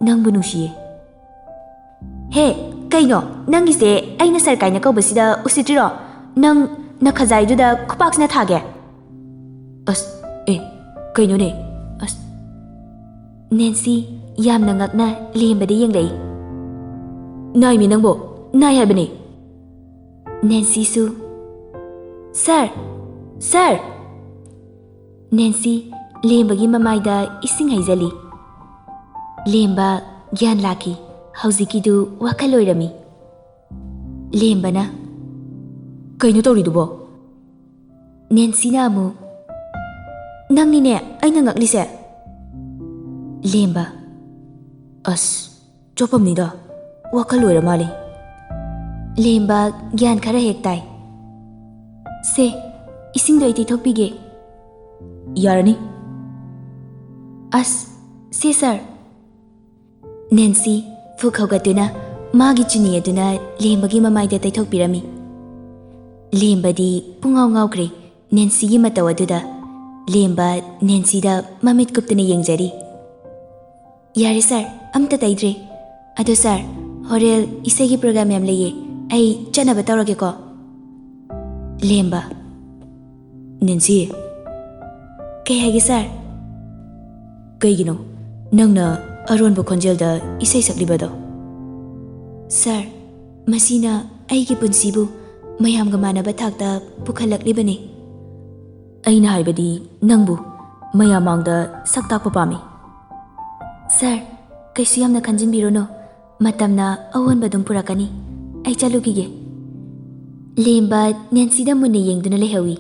ꯅꯪꯕꯨ ꯅꯨꯡꯁꯤꯌꯦ. ꯍꯦ ꯀꯩꯅꯣ ꯅꯪꯒꯤꯁꯦ ꯑꯩꯅ ꯁꯥꯔ ꯀꯥꯏꯅ ꯀꯧꯕꯁꯤꯗ ꯎꯁꯤꯠꯇ꯭ꯔꯤꯔꯣ? ꯅꯪ ꯈꯖꯥꯏꯗꯨꯗ ꯈꯨꯄꯥꯛꯁꯤꯅ ꯊꯥꯒꯦ. ꯑꯁ ꯀꯩꯅꯣꯅꯦ ꯑꯁ. ꯅꯦꯟꯁꯤ ꯌꯥꯝꯅ ꯉꯛꯅ ꯂꯦꯝꯕꯗ ꯌꯦꯡꯂꯛꯏ. ꯅꯥꯏꯃꯤ ꯅꯪꯕꯣ ꯅꯥꯏ ꯍꯥꯏꯕꯅꯦ. ꯅꯦꯟꯁꯤꯁꯨ ꯁꯥꯔ. ꯅꯦꯟꯁꯤ ꯂꯦꯝꯕꯒꯤ ꯃꯃꯥꯏꯗ ꯏꯁꯤꯡ ꯍꯩꯖꯜꯂꯤ. ꯂꯦꯝꯕ ꯒ꯭ꯌꯥꯟ ꯂꯥꯛꯈꯤ. ꯍꯧꯖꯤꯛꯀꯤꯗꯨ ꯋꯥꯈꯜ ꯑꯣꯏꯔꯝꯃꯤ. ꯂꯦꯝꯕꯅ ꯀꯩꯅꯣ ꯇꯧꯔꯤꯗꯨꯕꯣ? ꯅꯦꯟꯁꯤꯅ ꯑꯃꯨꯛ ꯅꯪꯅꯤꯅꯦ ꯑꯩꯅ ꯉꯛꯂꯤꯁꯦ. ꯂꯦꯝꯕ ꯑꯁ ꯆꯣꯞꯄꯝꯅꯤꯗ ꯋꯥꯈꯜ ꯑꯣꯏꯔ ꯃꯥꯜꯂꯤ. ꯂꯦꯝꯕ ꯒ꯭ꯌꯥꯟ ꯈꯔ ꯍꯦꯛ ꯇꯥꯏ. ꯁꯦ ꯏꯁꯤꯡꯗꯣ ꯑꯩ ꯇꯩꯊꯣꯛꯄꯤꯒꯦ. ꯌꯥꯔꯅꯤ. ꯑꯁ ꯁꯦ ꯁꯥꯔ. ꯅꯦꯟꯁꯤ ꯐꯨꯛ ꯍꯧꯒꯠꯇꯨꯅ ꯃꯥꯒꯤ ꯆꯤꯅꯤ ꯑꯗꯨꯅ ꯂꯦꯝꯕꯒꯤ ꯃꯃꯥꯏꯗ ꯇꯩꯊꯣꯛꯄꯤꯔꯝꯃꯤ. ꯂꯦꯝꯕꯗꯤ ꯄꯨꯡꯉꯥꯎ ꯉꯥꯎꯈ꯭ꯔꯦ ꯅꯦꯟꯁꯤꯒꯤ ꯃꯇꯧ ꯑꯗꯨꯗ. ꯂꯦꯝꯕ ꯅꯦꯟꯁꯤꯗ ꯃꯃꯤꯠ ꯀꯨꯞꯇꯨꯅ ꯌꯦꯡꯖꯔꯤ. ꯌꯥꯔꯦ ꯁꯥꯔ ꯑꯝꯇ ꯇꯩꯗ꯭ꯔꯦ. ꯑꯗꯣ ꯁꯥꯔ ꯍꯣꯔꯦꯟ ꯏꯁꯩꯒꯤ ꯄ꯭ꯔꯣꯒ꯭ꯔꯥꯝ ꯌꯥꯝ ꯂꯩꯌꯦ. ꯑꯩ ꯆꯠꯅꯕ ꯇꯧꯔꯒꯦꯀꯣ. ꯂꯦꯝꯕ ꯅꯦꯟꯁꯤ ꯀꯩ ꯍꯥꯏꯒꯦ ꯁꯥꯔ? ꯀꯩꯒꯤꯅꯣ ꯅꯪꯅ ꯑꯔꯣꯟꯕ ꯈꯣꯟꯖꯦꯜꯗ ꯏꯁꯩ ꯁꯛꯂꯤꯕꯗꯣ? ꯁꯥꯔ ꯃꯁꯤꯅ ꯑꯩꯒꯤ ꯄꯨꯟꯁꯤꯕꯨ ꯃꯌꯥꯝꯒ ꯃꯥꯟꯅꯕ ꯊꯥꯛꯇ ꯄꯨꯈꯠꯂꯛꯂꯤꯕꯅꯤ. ꯑꯩꯅ ꯍꯥꯏꯕꯗꯤ ꯅꯪꯕꯨ ꯃꯌꯥꯝ ꯃꯥꯡꯗ ꯁꯛ ꯇꯥꯛꯄ ꯄꯥꯝꯃꯤ. ꯁꯥꯔ ꯀꯩꯁꯨ ꯌꯥꯝꯅ ꯈꯟꯖꯤꯟꯕꯤꯔꯨꯅꯨ. ꯃꯇꯝꯅ ꯑꯑꯣꯟꯕ ꯑꯗꯨꯝ ꯄꯨꯔꯛꯀꯅꯤ. ꯑꯩ ꯆꯠꯂꯨꯈꯤꯒꯦ. ꯂꯦꯝꯕ ꯅꯦꯟꯁꯤꯗ ꯃꯨꯟꯅ ꯌꯦꯡꯗꯨꯅ ꯂꯩꯍꯧꯏ.